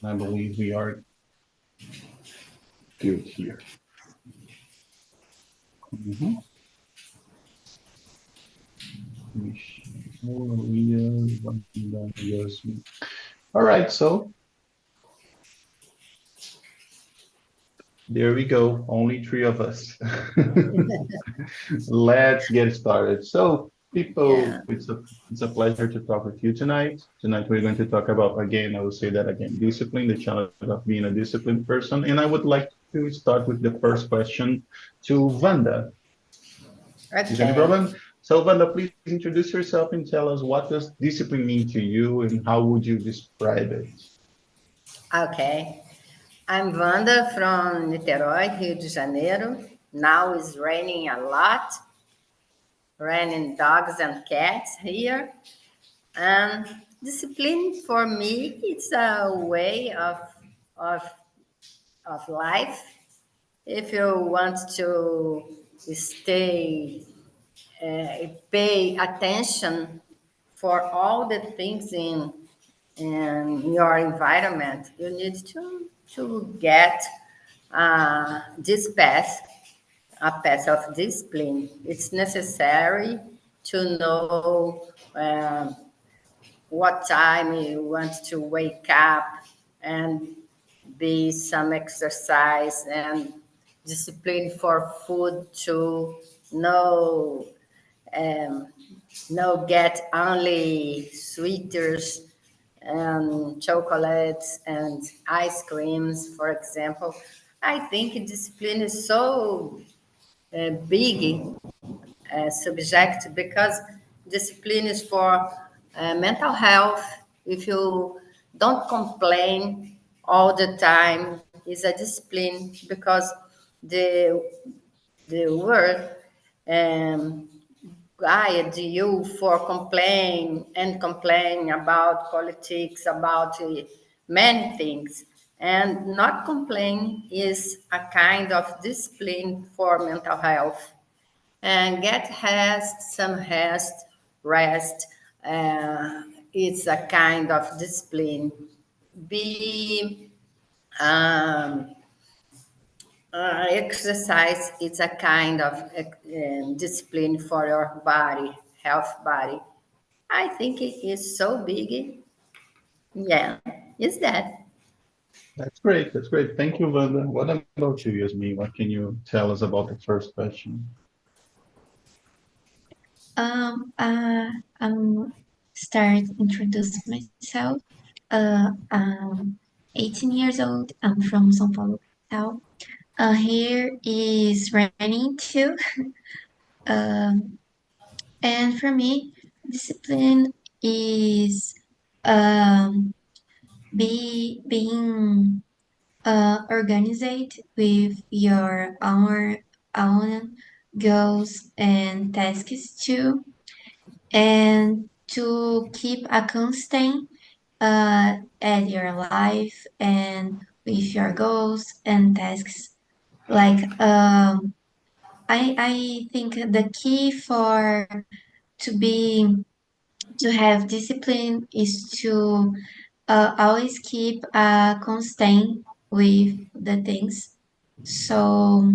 I believe we are good here. Mm-hmm. All right, so there we go. Only three of us. Let's get started. So, people, Yeah. it's a pleasure to talk with you tonight. Tonight, we're going to talk about, again, I will say that again, discipline, the challenge of being a disciplined person. And I would like to start with the first question to Vanda. Is there any Okay. problem? So, Vanda, please introduce yourself and tell us what does discipline mean to you and how would you describe it? Okay. I'm Wanda from Niterói, Rio de Janeiro. Now it's raining a lot, raining dogs and cats here. And discipline for me, it's a way of, of life. If you want to stay, pay attention for all the things in your environment, you need to get this path, a path of discipline. It's necessary to know what time you want to wake up and be some exercise and discipline for food to know um, no get only sweeters and chocolates and ice creams, for example. I think discipline is so big subject because discipline is for mental health. If you don't complain all the time, is a discipline because the the world um, guide you for complain and complain about politics, about many things. And not complain is a kind of discipline for mental health. And get rest, some rest. It's a kind of discipline. Be um, exercise. It's a kind of discipline for your body, health body. I think it is so big. Yeah, is that. That's great. That's great. Thank you, Vanda. What about you, Yasmin? What can you tell us about the first question? I'm start introduce myself. 18 years old. I'm from São Paulo, capital. Here is raining too. Um, and for me, discipline is being organized with your own goals and tasks too, and to keep a constant at your life and with your goals and tasks. Like I think the key for to be to have discipline is to always keep a constant with the things. So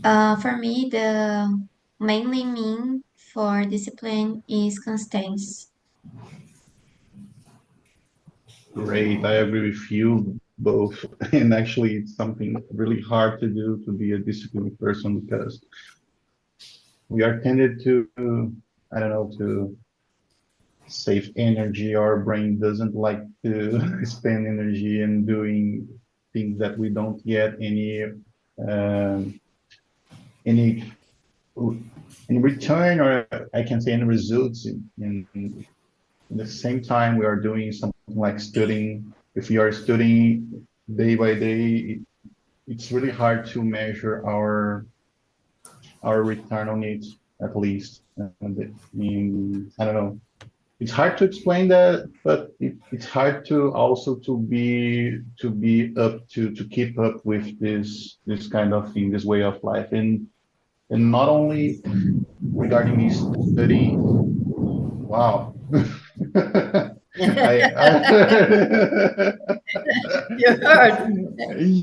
for me, the mainly mean for discipline is constance. Great. I agree with you both. And actually, it's something really hard to do to be a disciplined person because we are tended to, I don't know, to save energy. Our brain doesn't like to spend energy in doing things that we don't get um, any in return, or I can say any results in the same time we are doing something like studying. If you are studying day by day, it's really hard to measure our return on it, at least. And I don't know. It's hard to explain that, but it's hard to also to be up to keep up with this kind of thing, this way of life, and not only regarding me studying. Wow. I You heard?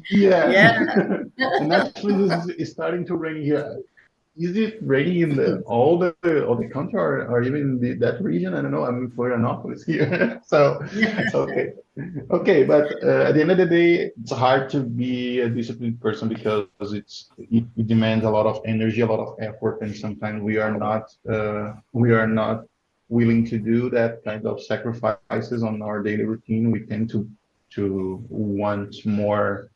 yes, Yeah. and actually, this is starting to rain here. Is it raining in the all the country or even in that region? I don't know. I'm in Florianopolis here, so okay, okay. But at the end of the day, it's hard to be a disciplined person because it demands a lot of energy, a lot of effort, and sometimes we are not willing to do that kind of sacrifices on our daily routine. We tend to want more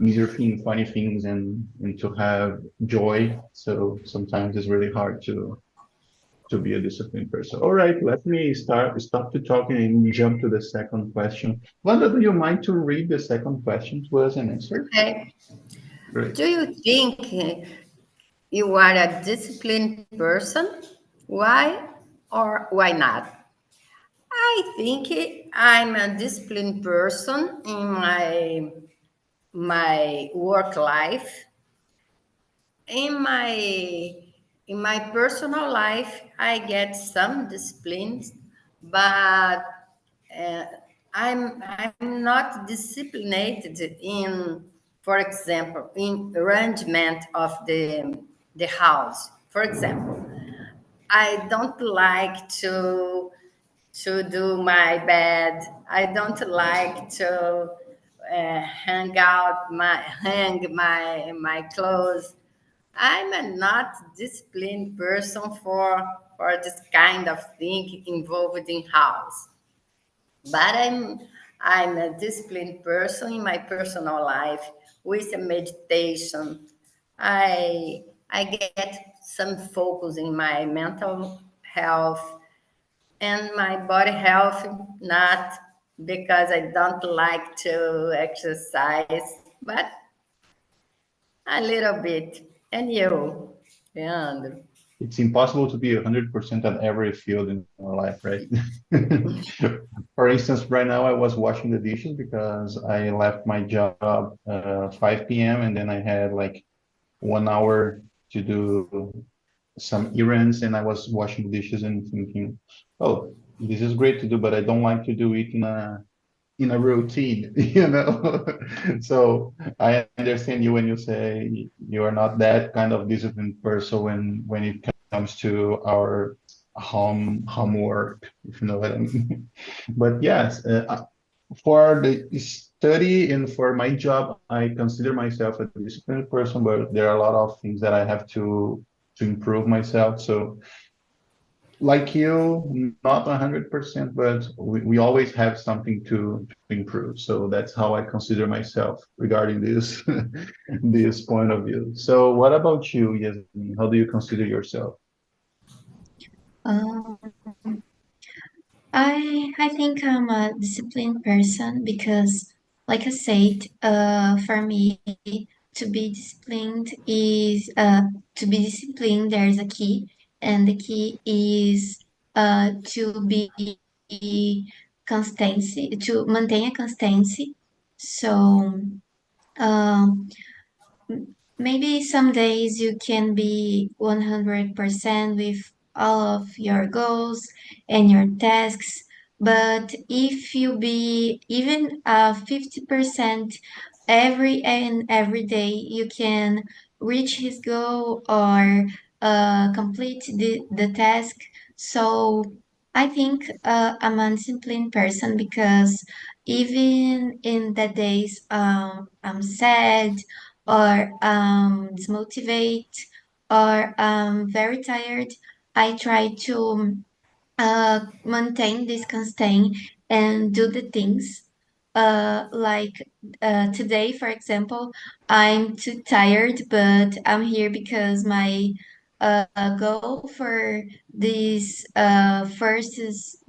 easier things, funny things, and to have joy. So sometimes it's really hard to be a disciplined person. All right, let me stop to talking and jump to the second question. Wanda, do you mind to read the second question to us and answer? Okay. Great. Do you think you are a disciplined person? Why or why not? I think I'm a disciplined person in my work life. In my personal life, I get some disciplines, but uh, I'm not disciplined in, for example, in arrangement of the house. For example, I don't like to do my bed. I don't like to hang my clothes. I'm a not disciplined person for this kind of thing involved in house. But I'm a disciplined person in my personal life with a meditation. I get some focus in my mental health and my body health, not because I don't like to exercise, but a little bit. And you, Leandro? It's impossible to be 100% on every field in our life, right? For instance, right now I was washing the dishes because I left my job 5 p.m. and then I had like 1 hour to do some errands and I was washing dishes and thinking, oh, this is great to do, but I don't like to do it in a routine, you know. So I understand you when you say you are not that kind of disciplined person when it comes to our homework, if you know what I mean. But yes, for the study and for my job, I consider myself a disciplined person, but there are a lot of things that I have to improve myself. So like you, not 100%, but we always have something to improve. So that's how I consider myself regarding this this point of view. So what about you, Yasmin? How do you consider yourself? Um, I think I'm a disciplined person because, like I said, for me to be disciplined is to be disciplined. There's a key, and the key is to be constancy, to maintain a constancy. So um, maybe some days you can be 100% with all of your goals and your tasks, but if you be even 50% every day, you can reach his goal or complete the task. So I think I'm a disciplined person because even in the days I'm sad or dismotivate or very tired, I try to maintain this constant and do the things. Like today, for example, I'm too tired, but I'm here because my goal for this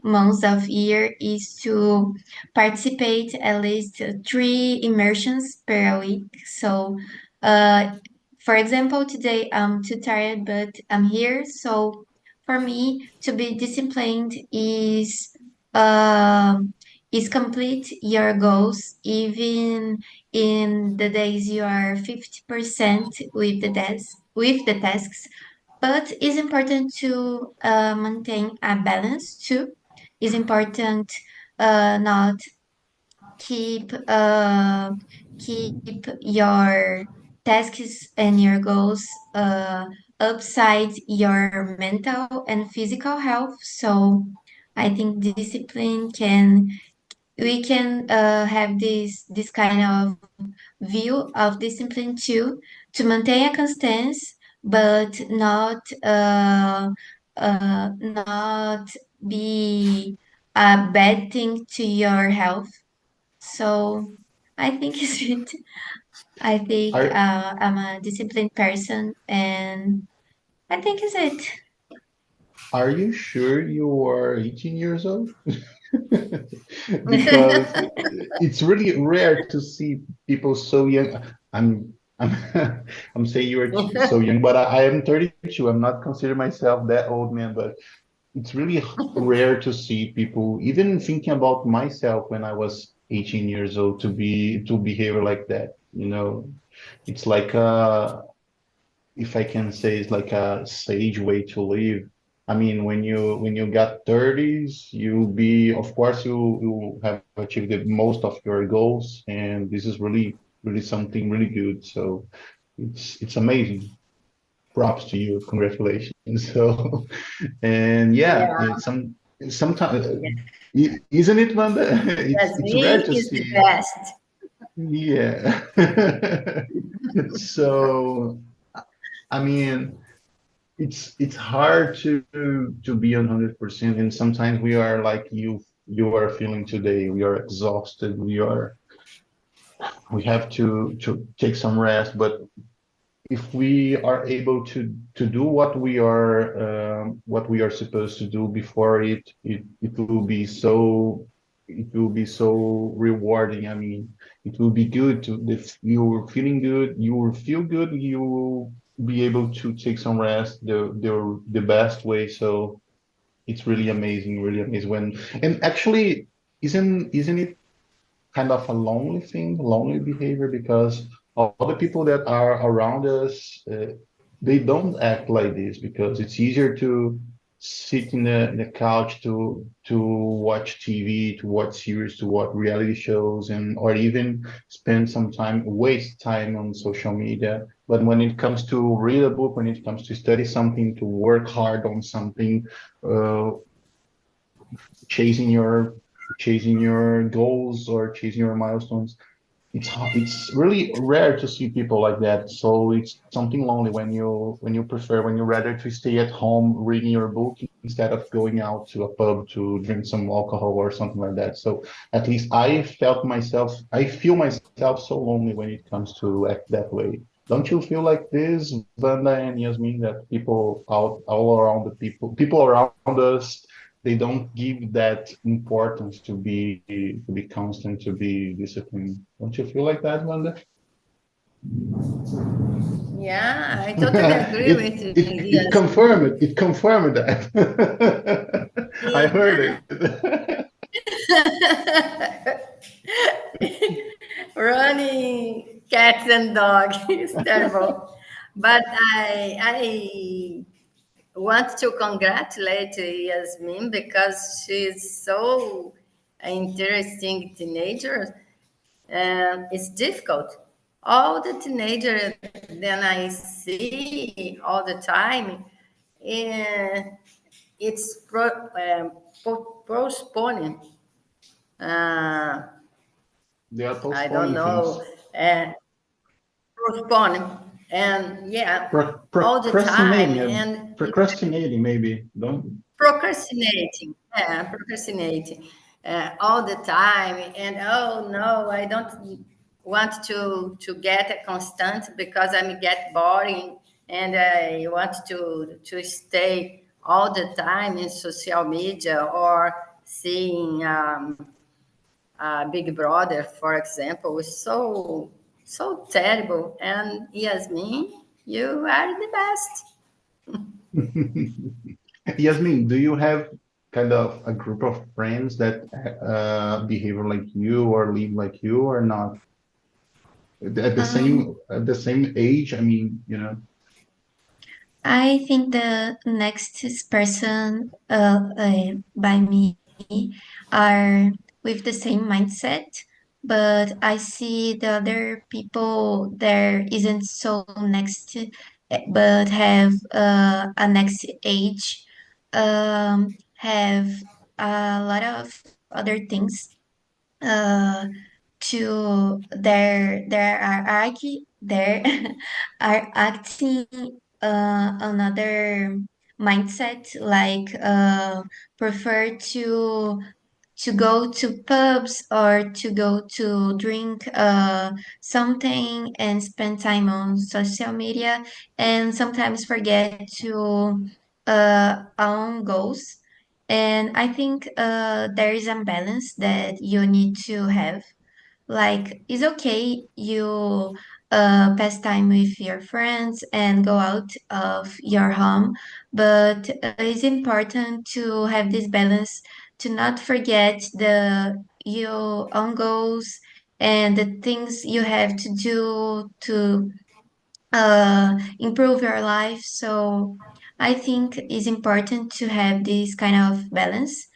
months of year is to participate at least 3 immersions per week. So, uh, for example, today I'm too tired, but I'm here. So for me, to be disciplined is complete your goals even in the days you are 50% with the tasks. But it's important to maintain a balance too. It's important not keep keep your tasks and your goals upside your mental and physical health. So I think discipline can we can have this kind of view of discipline too, to maintain a constance, but not be a bad thing to your health. So I think is it. I think Are I'm a disciplined person, and I think is it. are you sure you are 18 years old? Because it's really rare to see people so young. I'm I'm saying you are so young, but I am 32. I'm not considering myself that old man, but it's really rare to see people even thinking about myself when I was 18 years old to behave like that. You know, it's like if I can say it's like a sage way to live. I mean, when you got 30s, you'll be, of course, you have achieved the most of your goals, and this is really something really good. So it's amazing. Props to you. Congratulations. So, and yeah, Yeah, sometimes isn't it, Wanda? It's rare Yasmin to is the see. best. Yeah. So, I mean, it's hard to be 100%, and sometimes we are like you are feeling today. We are exhausted. We have to take some rest, but if we are able to do what we are supposed to do before it will be so rewarding. I mean, it will be good to if you're feeling good, you will feel good, you will be able to take some rest the best way. So it's really amazing when and actually isn't it kind of a lonely thing, lonely behavior, because all the people that are around us, they don't act like this because it's easier to sit in the couch to watch TV, to watch series, to watch reality shows, and or even spend some time, waste time on social media. But when it comes to read a book, when it comes to study something, to work hard on something, uh, chasing your chasing your goals or chasing your milestones, it's really rare to see people like that. So it's something lonely when you rather to stay at home reading your book instead of going out to a pub to drink some alcohol or something like that. So at least I feel myself so lonely when it comes to act that way. Don't you feel like this, Vanda and Yasmin, that people out all around the people around us, they don't give that importance to be constant, to be disciplined. Don't you feel like that, Wanda? Yeah, I totally agree with you. It Yes. confirmed it. It confirmed that. I heard it. Running cats and dogs is terrible. But I want to congratulate Yasmin because she's so interesting teenager, and it's difficult. All the teenagers that I see all the time, eh, it's postponing. Uh, They are I don't postponing know. things. Uh, Postponing, and yeah, all the time, Procrastinating, and procrastinating maybe. Don't. procrastinating all the time. And oh no, I don't want to get a constant because I'm get boring, and I want to stay all the time in social media or seeing Big Brother, for example, is so terrible. And Yasmin, you are the best. Yasmin, do you have kind of a group of friends that behave like you or live like you or not? At the Um, same age, I mean, you know. I think the next person by me are with the same mindset, but I see the other people there isn't so next, but have a next age, have a lot of other things to there are there are acting another mindset like prefer to go to pubs or to go to drink something and spend time on social media and sometimes forget to own goals. And I think there is a balance that you need to have. Like, it's okay you pass time with your friends and go out of your home, but it's important to have this balance to not forget your own goals and the things you have to do to improve your life. So I think it's important to have this kind of balance.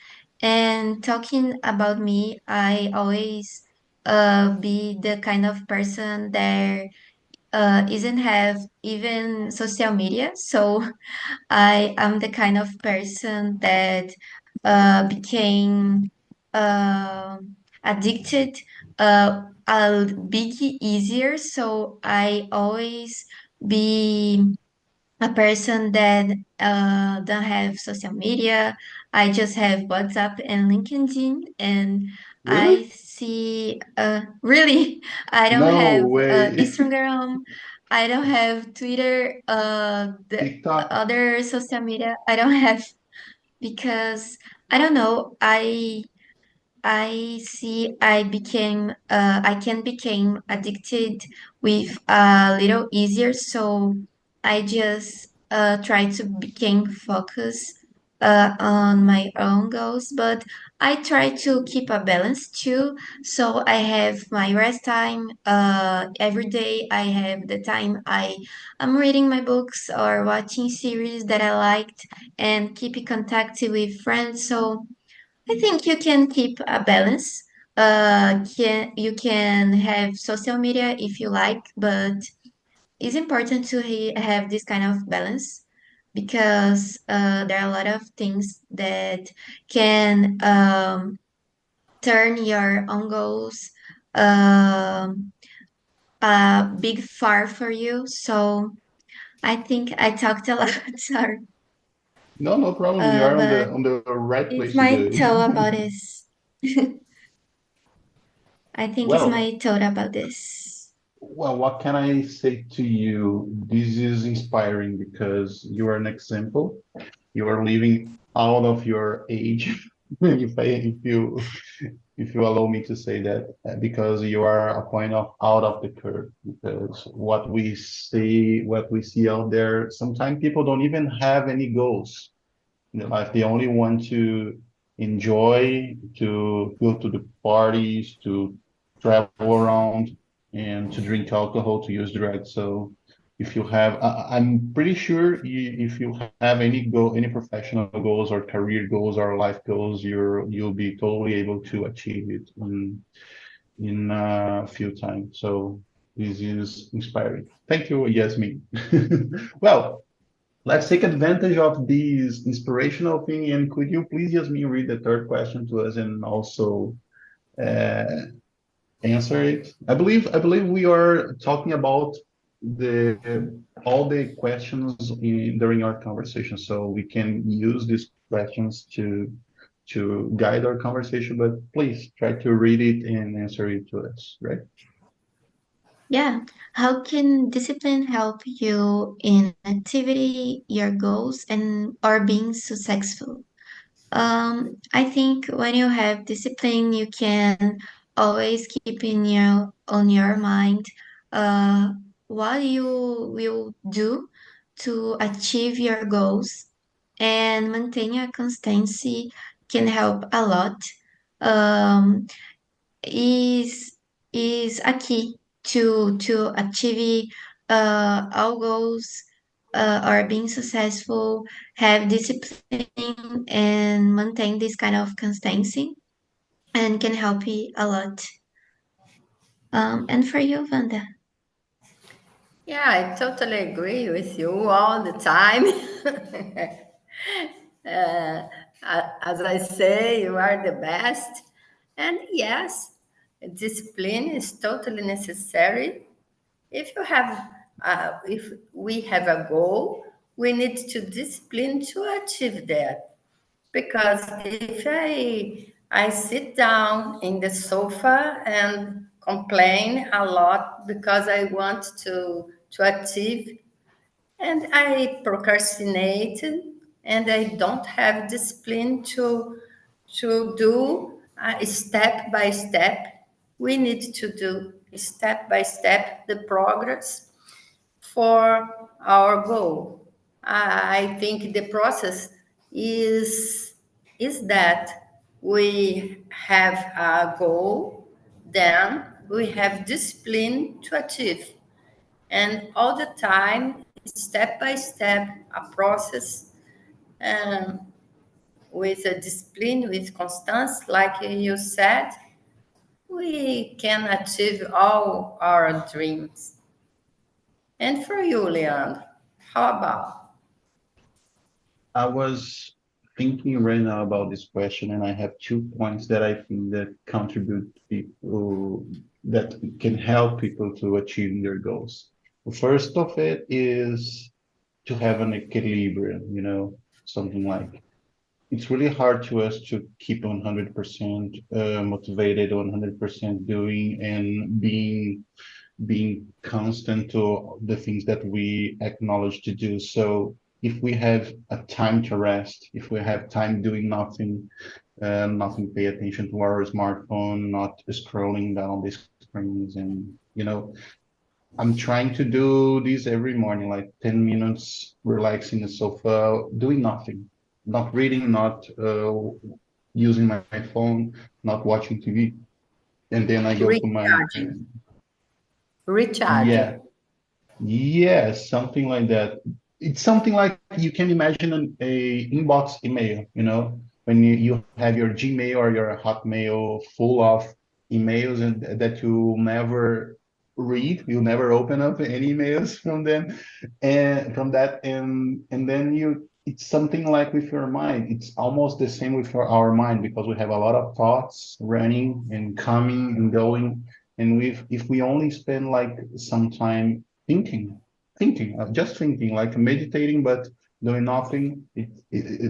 And talking about me, I always be the kind of person that isn't have even social media. So I am the kind of person that became uh, addicted a bit easier. So I always be a person that don't have social media. I just have WhatsApp and LinkedIn, and I Really? see really I don't No have way. Instagram. I don't have Twitter. The TikTok. other social media I don't have because I don't know. I see I can became addicted with a little easier, so I just try to become focused on my own goals, but I try to keep a balance too. So I have my rest time every day. I have the time I'm reading my books or watching series that I liked and keep in contact with friends. So I think you can keep a balance. Can you can have social media if you like, but it's important to have this kind of balance because there are a lot of things that can turn your own goals um, a big far for you. So I think I talked a lot, sorry, No, no problem. You are on but the right it's place to my do thought about it. this. I think it's Well, my thought about this. well, what can I say to you? This is inspiring because you are an example. You are living out of your age, if you allow me to say that, because you are a point of out of the curve. Because what we see out there, sometimes people don't even have any goals in their life. They only want to enjoy, to go to the parties, to travel around, and to drink alcohol, to use drugs. So if you have, I'm pretty sure if you have any goal, any professional goals or career goals or life goals, you'll be totally able to achieve it in a few times. So this is inspiring. Thank you, Yasmin. Well, let's take advantage of this inspirational thing. And could you please, Yasmin, read the third question to us and also uh, answer it? I believe we are talking about the all the questions during our conversation, so we can use these questions to guide our conversation. But please try to read it and answer it to us, right? Yeah. How can discipline help you in activity, your goals, and or being successful? I think when you have discipline, you can always keep in your on your mind uh, what you will do to achieve your goals, and maintaining a constancy can help a lot. Um, is is a key to achieve our goals or being successful, have discipline and maintain this kind of constancy. and can help you a lot. And for you, Wanda? Yeah, I totally agree with you all the time. uh, as I say, you are the best. And yes, discipline is totally necessary. If we have a goal, we need to discipline to achieve that. Because if I sit down in the sofa and complain a lot because I want to achieve, and I procrastinate, and I don't have discipline to do step by step. We need to do step by step the progress for our goal. I think the process is is that we have a goal, then we have discipline to achieve, and all the time, step by step, a process, um, with a discipline, with constance, like you said, we can achieve all our dreams. And for you, Leandro, how about? I was thinking right now about this question, and I have 2 points that I think that contribute people that can help people to achieve their goals. The first of it is to have an equilibrium, something like it's really hard to us to keep 100% motivated, 100% doing and being constant to the things that we acknowledge to do. So if we have a time to rest, if we have time doing nothing, nothing, pay attention to our smartphone, not scrolling down the screens, and I'm trying to do this every morning, like 10 minutes, relaxing the sofa, doing nothing, not reading, not using my phone, not watching TV. And then I go to my, Recharging. Recharging. yeah, yes, something like that. It's something like you can imagine a inbox email, when you have your Gmail or your Hotmail full of emails and that you never read, you never open up any emails from them and from that and then it's something like with your mind. It's almost the same with our mind because we have a lot of thoughts running and coming and going. And if we only spend like some time thinking, just thinking, like meditating, but doing nothing.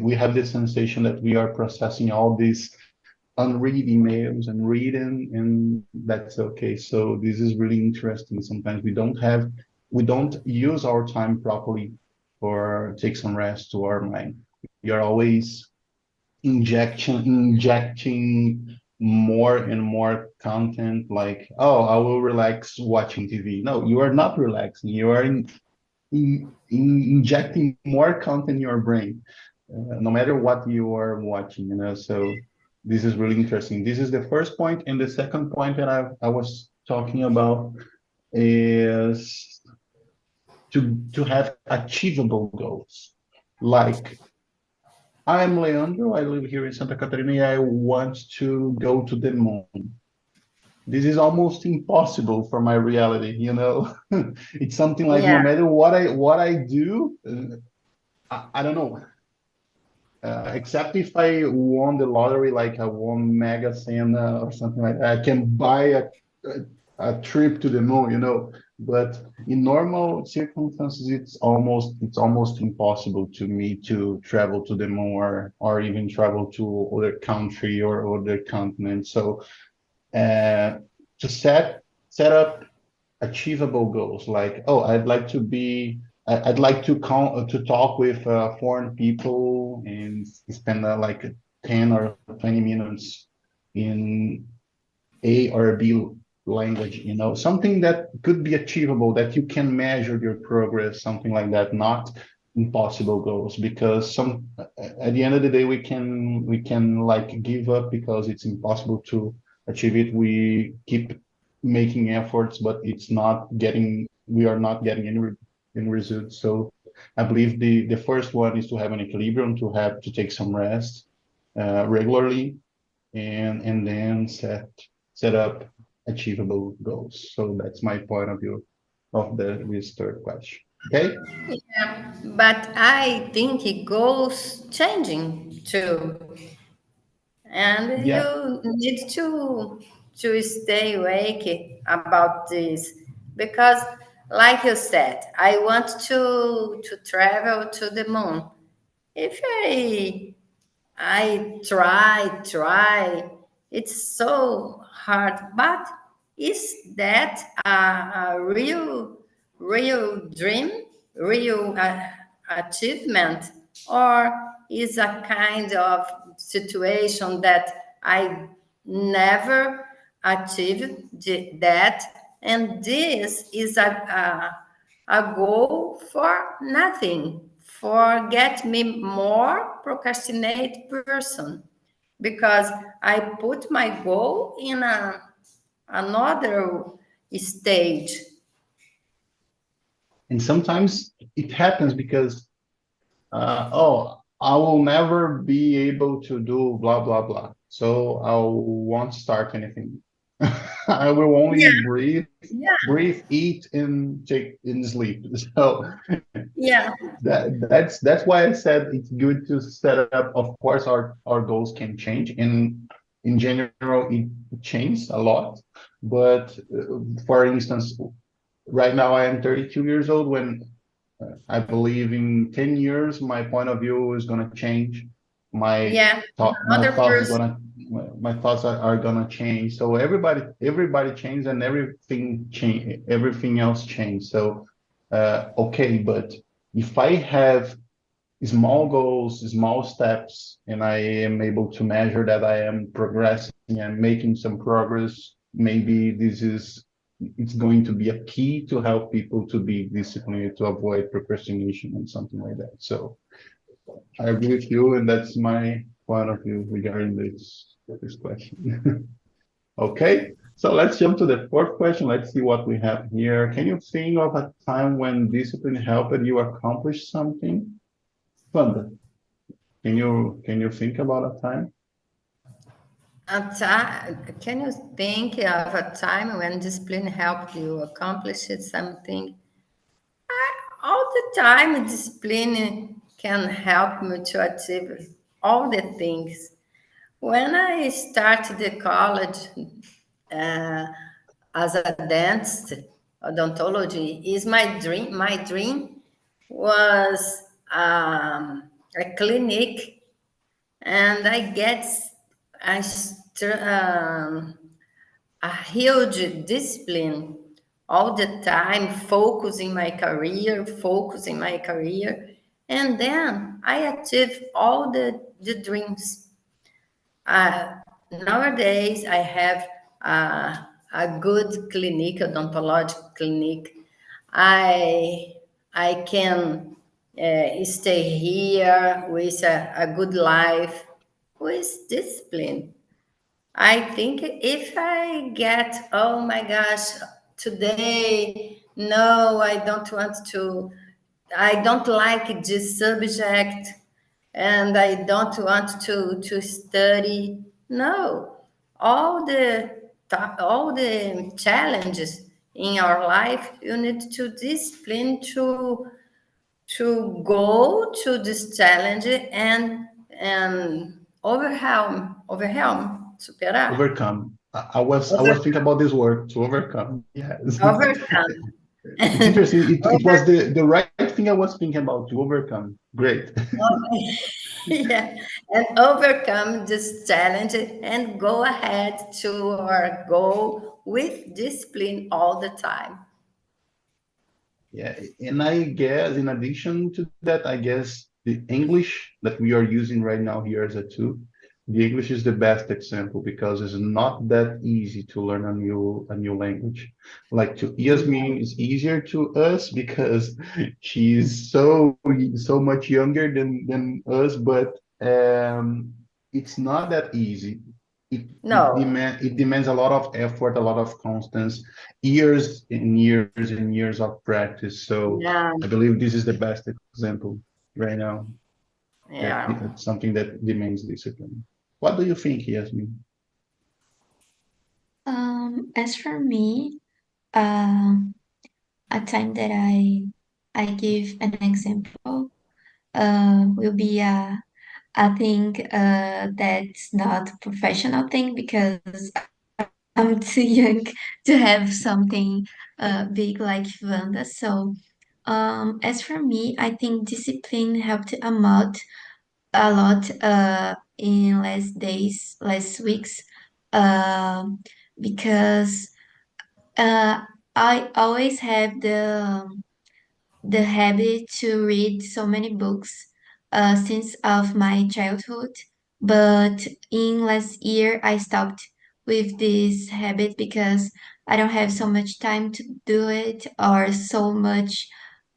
We have this sensation that we are processing all these unread emails and reading, and that's okay. So this is really interesting. Sometimes we don't use our time properly or take some rest to our mind. We are always injecting more and more content like, oh, I will relax watching TV. No, you are not relaxing. You are injecting more content in your brain, no matter what you are watching, So this is really interesting. This is the first point. And the second point that I was talking about is to have achievable goals. Like I'm Leandro, I live here in Santa Catarina. I want to go to the moon. This is almost impossible for my reality. It's something like no Yeah, matter what I do, I don't know. Except if I won the lottery, like I won Mega Sena or something like that, I can buy a trip to the moon. But in normal circumstances, it's almost impossible to me to travel to the moon or even travel to other country or other continent. So to set up achievable goals like, oh, I'd like to talk with foreign people and spend like 10 or 20 minutes in A or B language, something that could be achievable, that you can measure your progress, something like that, not impossible goals, because at the end of the day we can like give up because it's impossible to achieve it. We keep making efforts, but we are not getting any results. So I believe the first one is to have an equilibrium, to take some rest regularly, and then set up achievable goals. So that's my point of view of this third question. Okay? But I think it goes changing too. And Yeah. you need to stay awake about this because, like you said, I want to travel to the moon. If I try, it's so hard. But is that a real dream, real achievement, or is a kind of situation that I never achieved that, and this is a goal for nothing, for get me more procrastinate person, because I put my goal in another stage. And sometimes it happens because oh, I will never be able to do blah blah blah. So I won't start anything. I will only Yeah, yeah, breathe, eat, and take and sleep. So yeah, that's why I said it's good to set up. Of course, our goals can change, and in general, it changes a lot. But for instance, right now I am 32 years old. When I believe in 10 years, my point of view is going to change. My yeah. my Another thoughts is person. gonna my thoughts are gonna change. So everybody changes and everything else change. So okay, but if I have small goals, small steps, and I am able to measure that I am progressing and making some progress, maybe it's going to be a key to help people to be disciplined, to avoid procrastination and something like that. So I agree with you, and that's my point of view regarding this question. Okay, so let's jump to the fourth question. Let's see what we have here. Can you think of a time when discipline helped you accomplish something? Wanda, can you think about a time? Can you think of a time when discipline helped you accomplish something? All the time, discipline can help me to achieve all the things. When I started the college uh, as a dentist, odontology is my dream. My dream was a clinic, and I get a, a huge discipline all the time, focus in my career, and then I achieve all the dreams. uh, Nowadays, I have a good clinic, odontological clinic. I I can stay here with a good life, with discipline. I think if I get, oh my gosh, today, no, I don't want to, I don't like this subject and I don't want to study. No, all the challenges in your life, you need to discipline to go to this challenge and overwhelm, superar, Overcome. I was over, thinking about this word to overcome. Yes. overcome. It's interesting. It was the right thing I was thinking about to overcome. Great. Yeah, and overcome this challenge and go ahead to our goal with discipline all the time. Yeah, and I guess in addition to that, I guess the English that we are using right now here as a tool, the English is the best example because it's not that easy to learn a new language. Like to Yasmin is easier to us because she's so much younger than us, but it's not that easy. No, It demands a lot of effort, a lot of constance, years and years and years of practice. So yeah, I believe this is the best example right now that yeah. it's something that demands discipline. What do you think, Yasmin? As for me, a time that I give an example will be a thing that's not a professional thing because I'm too young to have something big like Vanda. So, as for me, I think discipline helped a lot in last days, last weeks, um, because uh, I always have the habit to read so many books since of my childhood. But in last year, I stopped with this habit because I don't have so much time to do it or so much.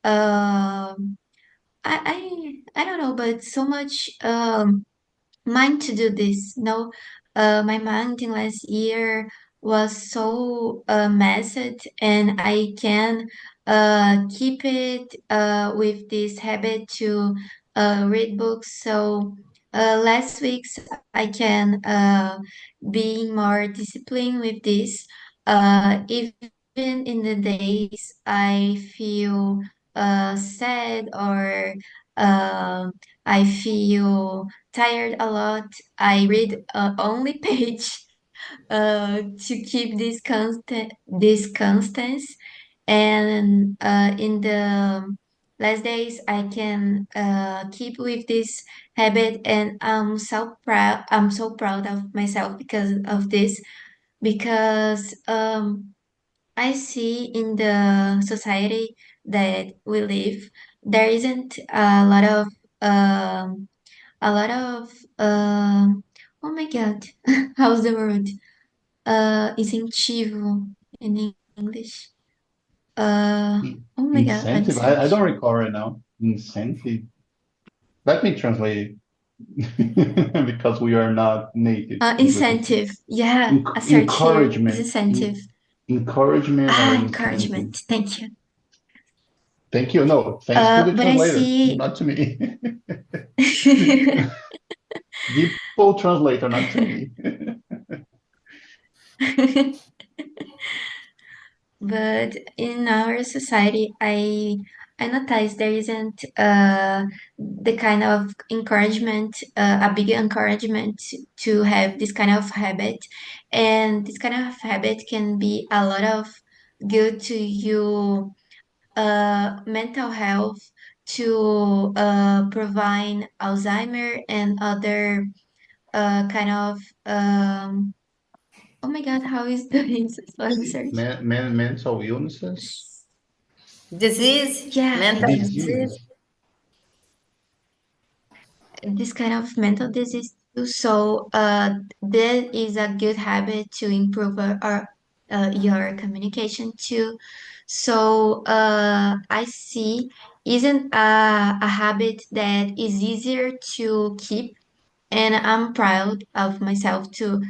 I don't know, but so much mind to do this. No, my mind in last year was so messed, and I can keep it with this habit to read books. So last weeks I can be more disciplined with this. Even in the days I feel sad or I feel tired a lot. I read only page to keep this constance. And in the last days, I can keep with this habit, and I'm so proud. I'm so proud of myself because of this. Because I see in the society that we live, there isn't um, a lot of oh my god, how's the word? Incentivo in English. Oh my god, let me Incentive? I don't search. recall right now. Incentive? Let me translate it because we are not native English. Incentive. Yeah, a search here is Encouragement, incentive. encouragement or incentive. Encouragement. Thank you. Thank you. No, thanks to the But I translator, see. not to me. People translator, not to me. But in our society, I notice there isn't the kind of encouragement, a big encouragement to have this kind of habit, and this kind of habit can be a lot of good to you, mental health, to provide Alzheimer and other kind of oh my God, how is this? Let me search. Mental illnesses, Disease, Yeah, mental thank you. disease. disease. This kind of mental disease too. So that is a good habit to improve your communication too. So I see isn't a habit that is easier to keep, and I'm proud of myself to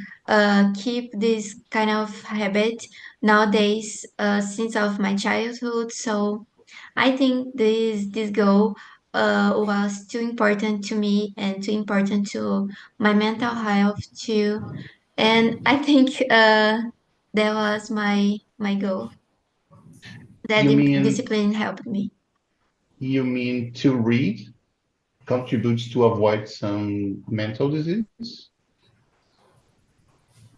keep this kind of habit nowadays since of my childhood. So I think this goal was too important to me and too important to my mental health too. And I think that was my goal. That You mean discipline helped me. you mean to read contributes to avoid some mental disease?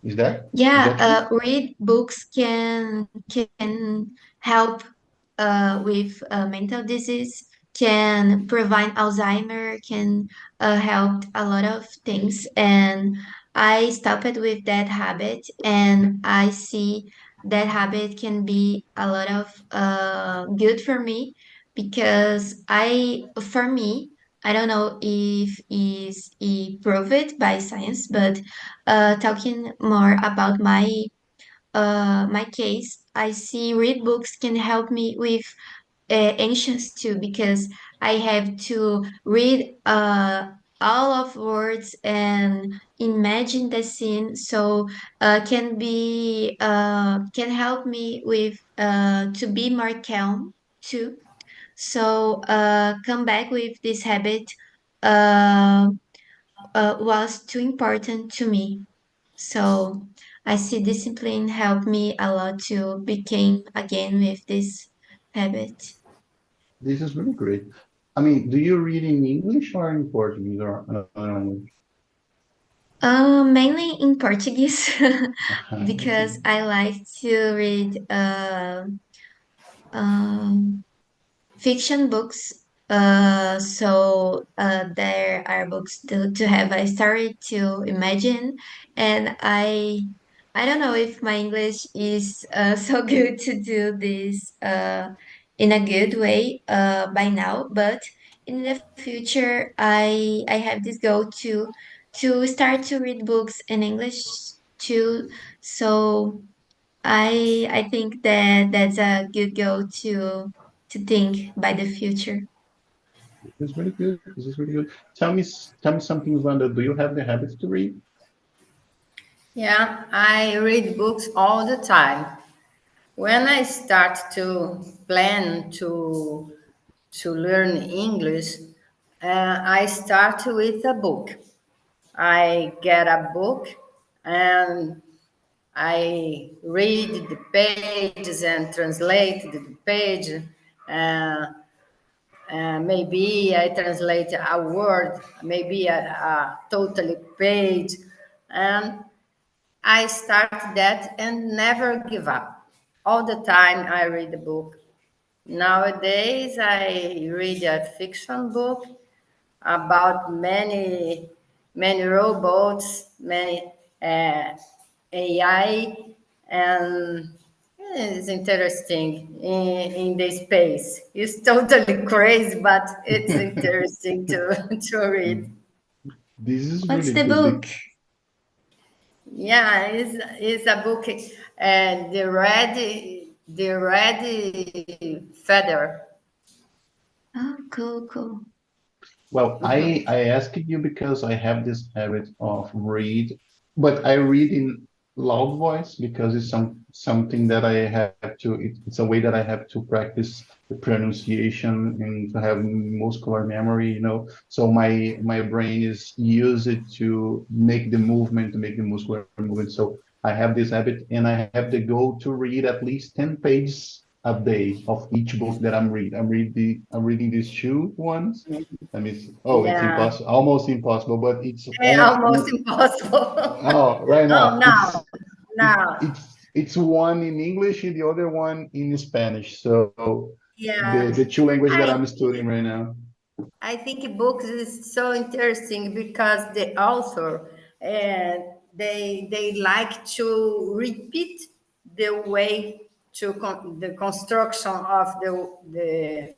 Is Yeah, that true? read books can help with mental disease, can prevent Alzheimer, can help a lot of things. And I stopped with that habit, and I see that habit can be a lot of good for me because for me, I don't know if is proved by science, but talking more about my case, I see read books can help me with anxious too because I have to read all of words and imagine the scene. So can help me with to be more calm too. So come back with this habit. Uh, was too important to me. So I see discipline helped me a lot to begin again with this habit. This is really great. I mean, do you read in English or in Portuguese or language? Mainly in Portuguese Okay. because I like to read um, fiction books. There are books to have a story to imagine, and I don't know if my English is so good to do this in a good way by now, but in the future, I have this goal to start to read books in English too. So I think that that's a good goal to think by the future. This is really good. This is really good. Tell me something, Wanda. Do you have the habit to read? Yeah, I read books all the time. When I start to plan to learn English, I start with a book. I get a book and I read the pages and translate the page. Uh, Maybe I translate a word, maybe a totally page, and I start that and never give up. All the time I read a book. Nowadays I read a fiction book about many robots, many AI, and it's interesting in the space. It's totally crazy, but it's interesting to read. This is What's really the good. book? Yeah, it's a book, the red feather. Oh, cool, cool. Well, I asked you because I have this habit of read, but I read in loud voice because it's something that I have to. It's a way that I have to practice the pronunciation and to have muscular memory. So my brain is used to make the movement, to make the muscular movement. So I have this habit, and I have the goal to read at least 10 pages a day of each book that I'm reading. I'm reading these two ones. I mean, it's Yeah, impossible, almost impossible, but it's almost impossible. right Oh, now. no, no. It's one in English and the other one in Spanish. So Yeah, the two language that I I'm studying right now. I think books is so interesting because the author they like to repeat the way the construction of the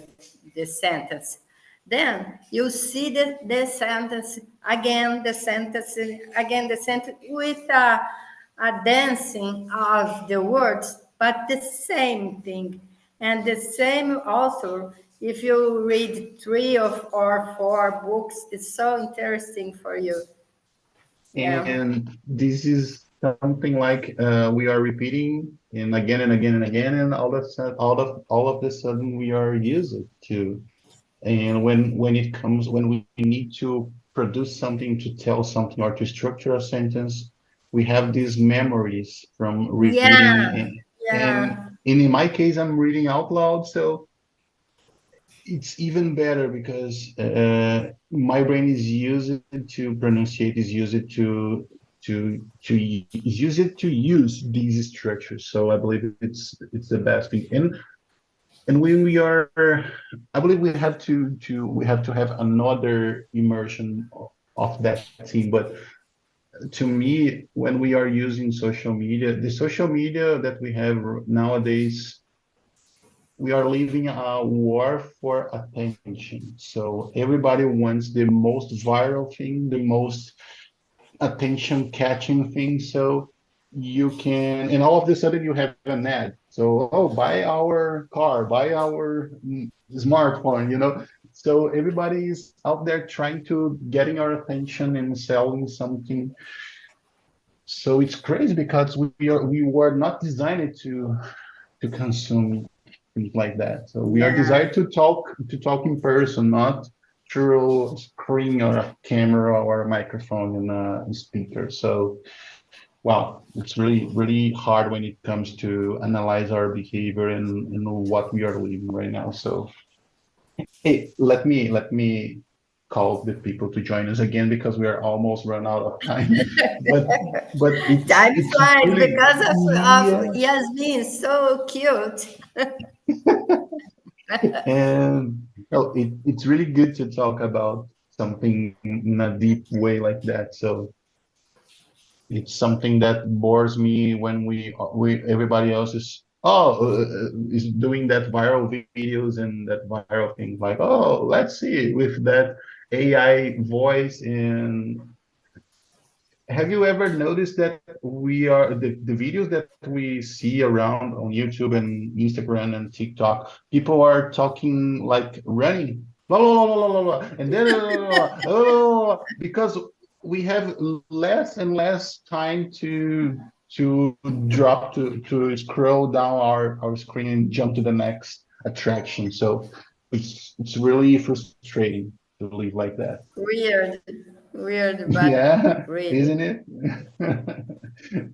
sentence. Then you see the sentence again, the sentence again, the sentence with a dancing of the words, but the same thing. And the same author, if you read or four books, it's so interesting for you. Yeah. And this is something like we are repeating and again and again and again, and all of the sudden we are used to. And when we need to produce something, to tell something, or to structure a sentence, we have these memories from Yeah. reading. Yeah. And in my case, I'm reading out loud, so it's even better because my brain is used to pronunciate, is used is used to use these structures. So I believe it's the best thing. And when we are, I believe we have to have another immersion of that thing. But to me, when we are using social media, the social media that we have nowadays, we are living a war for attention. So everybody wants the most viral thing, the most attention catching thing. So you can, and all of a sudden you have an ad. So, oh, buy our car, buy our smartphone. So everybody is out there trying to getting our attention and selling something. So it's crazy because we were not designed to consume things like that. So we are Yeah. designed to talk in person, not through a screen or a camera or a microphone and a speaker. So, wow, it's really hard when it comes to analyze our behavior and what we are living right now. So, hey, let me call the people to join us again because we are almost run out of time. But Time it's flies really, because of yeah. Yasmin, so cute. And well, it's really good to talk about something in a deep way like that. So it's something that bores me when we everybody else is doing that viral videos and that viral thing like, oh, let's see with that AI voice. And have you ever noticed that we are the videos that we see around on YouTube and Instagram and TikTok, people are talking like running, blah, blah, blah, blah, blah, blah, and then because we have less and less time to drop to scroll down our screen and jump to the next attraction. So it's really frustrating to live like that. Weird, weird, but Yeah, really. isn't it?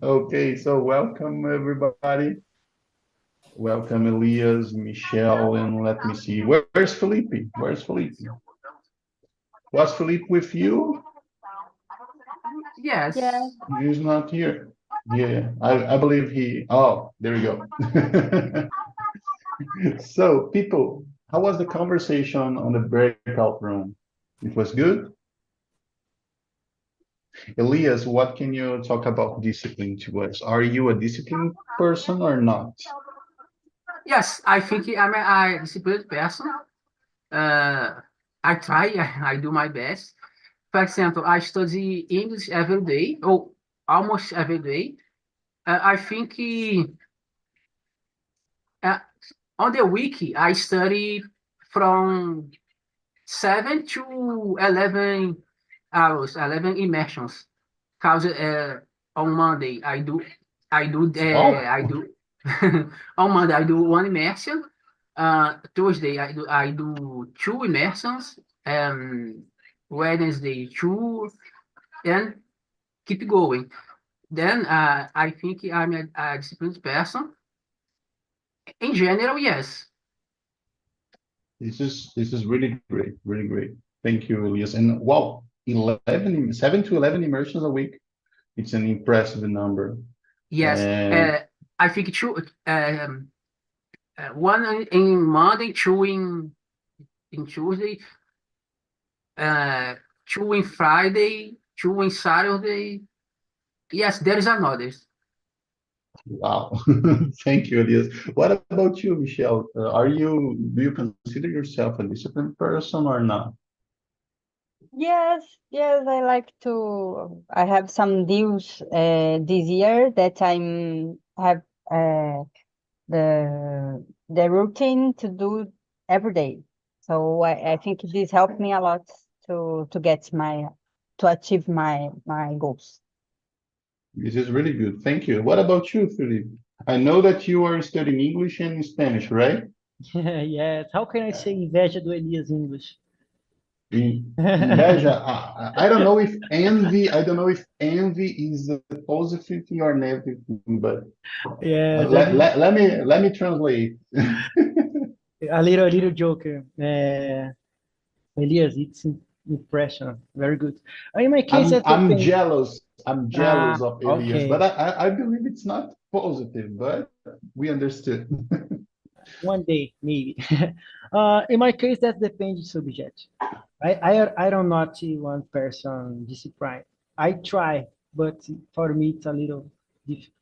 Okay, so welcome everybody. Welcome Elias, Michelle, and let me see. Where's Felipe? Where's Felipe? Was Felipe with you? Yes. He's not here. Yeah, I believe he. Oh, there we go. So, people, how was the conversation on the breakout room? It was good. Elias, what can you talk about discipline to us? Are you a disciplined person or not? Yes, I think I'm a disciplined person. Uh, I try, I do my best. For example, I study English every day, or almost every day. I think uh, on the week, I study from 7 to 11 hours, 11 immersions. Because on Monday, Wow. I do, on Monday, I do one immersion. Tuesday, I do two immersions. Wednesday, two, and keep going. Then I think I'm a disciplined person. In general, yes. This is really great, really great. Thank you, Elias. And wow, 7 to 11 immersions a week. It's an impressive number. Yes. And I think two, one in Monday, two in Tuesday, uh, two in Friday, two in Saturday. Yes, there is another. wow, thank you, Elias. What about you, Michelle? Do you consider yourself a disciplined person or not? Yes, I like to. I have some deals this year that I'm have uh, the routine to do every day. So I think this helped me a lot to get my to achieve my goals. This is really good. Thank you. What about you, Felipe? I know that you are studying English and Spanish, right? Yes. How can I say inveja do Elias in English? Inveja, I don't know if envy, I don't know if envy is a positive thing or negative thing, but Yeah, let me translate. a little joke. Elias, it's impression. Very good. In my case, I'm that I'm depends. jealous. I'm jealous of Elias, but Okay. I believe it's not positive, but we understood. One day, maybe. In my case, that depends subject. I don't not see one person discipline. I try, but for me, it's a little difficult.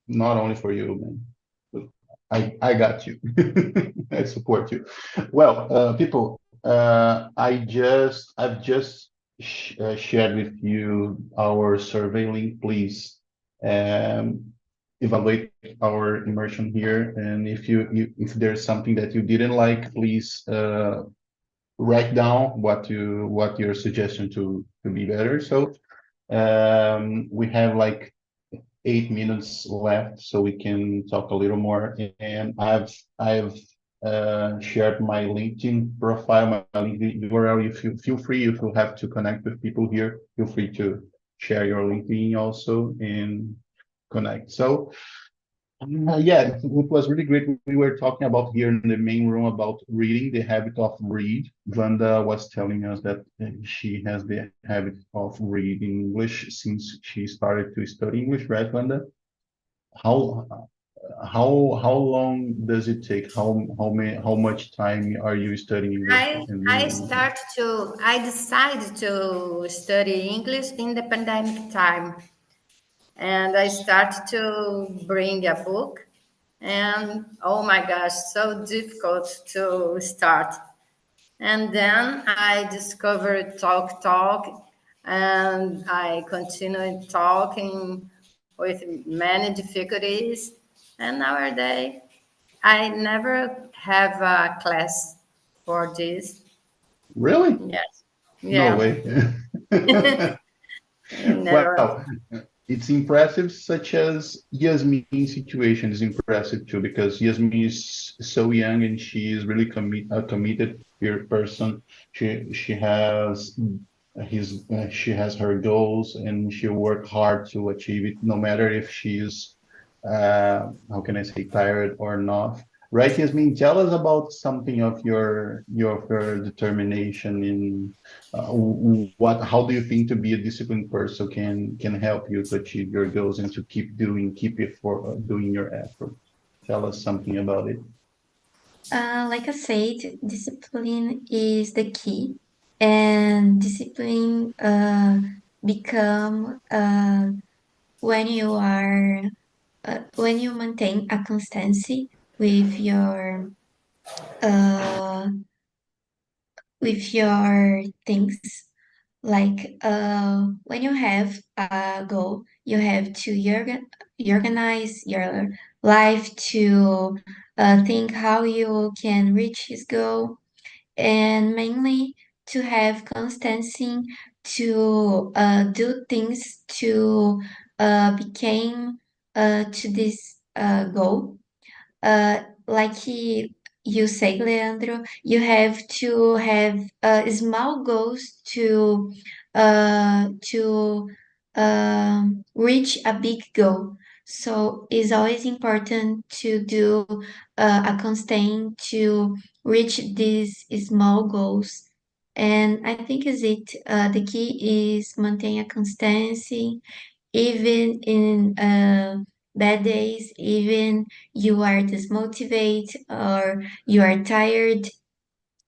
Not only for you, man. I got you. I support you. Well, people, I've just shared with you our survey link. Please um, evaluate our immersion here, and if there's something that you didn't like, please write down what your suggestion to be better. So we have like 8 minutes left, so we can talk a little more. And I've shared my LinkedIn profile, my LinkedIn URL. If you feel free, if you have to connect with people here, feel free to share your LinkedIn also and connect. So yeah, it was really great. We were talking about here in the main room about reading, the habit of read. Wanda was telling us that she has the habit of reading English since she started to study English, right, Wanda? How how long does it take? How much time are you studying English and reading English? I decided to study English in the pandemic time, and I started to bring a book, and oh my gosh, so difficult to start. And then I discovered Talk, and I continued talking with many difficulties. And nowadays, I never have a class for this. Really? Yes. No Yeah. way. Never. Well, it's impressive, such as Yasmin's situation is impressive too, because Yasmin is so young and she is really a committed person. She has she has her goals and she work hard to achieve it, no matter if she's how can I say, tired or not. Right, Yasmin, tell us about something of your determination in what how do you think to be a disciplined person can help you to achieve your goals and to keep it for doing your effort. Tell us something about it. Like I said, discipline is the key, and discipline become when you are when you maintain a constancy with uh, your things. Like when you have a goal, you have to organize your life to think how you can reach his goal, and mainly to have constancy to do things to become to this goal. Like you say, Leandro, you have to have small goals to reach a big goal. So it's always important to do a constant to reach these small goals. And I think is it the key is maintain a constancy even in bad days, even you are dismotivated or you are tired.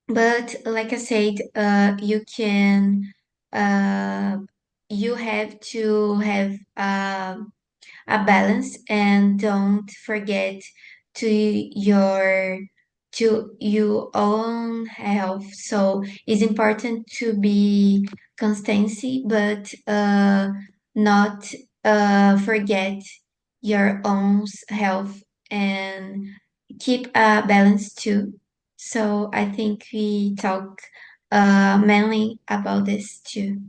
But like I said, uh, you have to have a balance and don't forget to your own health. So it's important to be constancy, but not forget your own health and keep a balance too. So I think we talk mainly about this too.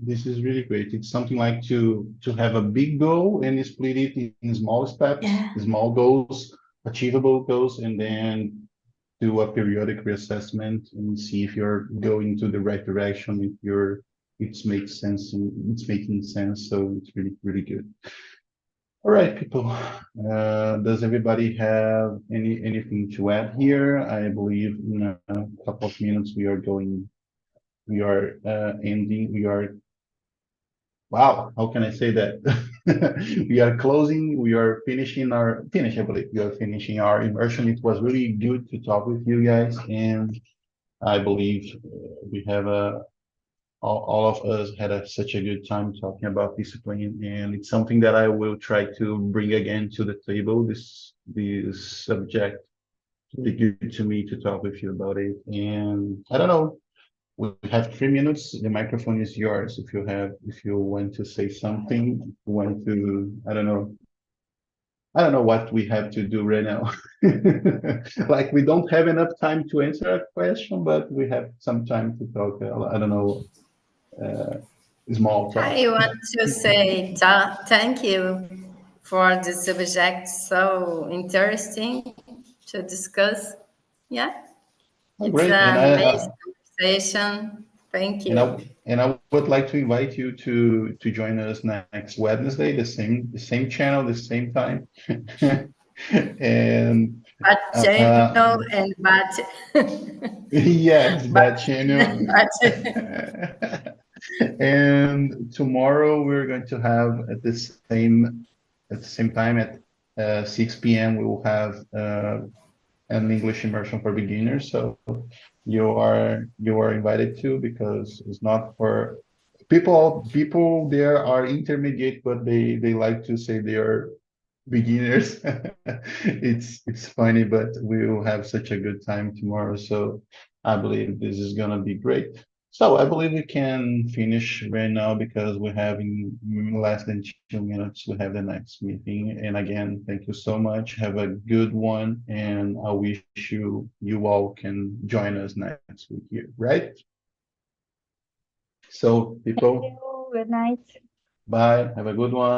This is really great. It's something like to have a big goal and split it in small steps, Yeah. small goals, achievable goals, and then do a periodic reassessment and see if you're going to the right direction, if it's makes sense and it's making sense. So it's really good. All right, people. Does everybody have anything to add here? I believe in a couple of minutes we are ending. We are wow, how can I say that? We are closing, we are finish, I believe. We are finishing our immersion. It was really good to talk with you guys, and I believe we have all of us had such a good time talking about discipline, and it's something that I will try to bring again to the table, this subject. It's really good to me to talk with you about it. And I don't know, we have 3 minutes. The microphone is yours. If you want to say something, if you want to, I don't know what we have to do right now. Like we don't have enough time to answer a question, but we have some time to talk. I don't know, uh, small talk. I want to say thank you for the subject so interesting. to discuss. Yeah, Oh, it's great. an amazing conversation. Thank you. And I would like to invite you to join us next Wednesday, the same channel, the same time. And But channel and but yes, but, that channel. but And tomorrow we're going to have at the same time at 6 p.m. we will have an English immersion for beginners. So you are invited to, because it's not for people. People there are intermediate, but they like to say they are beginners. It's funny, but we will have such a good time tomorrow. So I believe this is gonna be great. So I believe we can finish right now, because we have in less than 2 minutes, we have the next meeting. And again, thank you so much. Have a good one. And I wish you all can join us next week here, right? So Thank people, you. Good night. bye. Have a good one.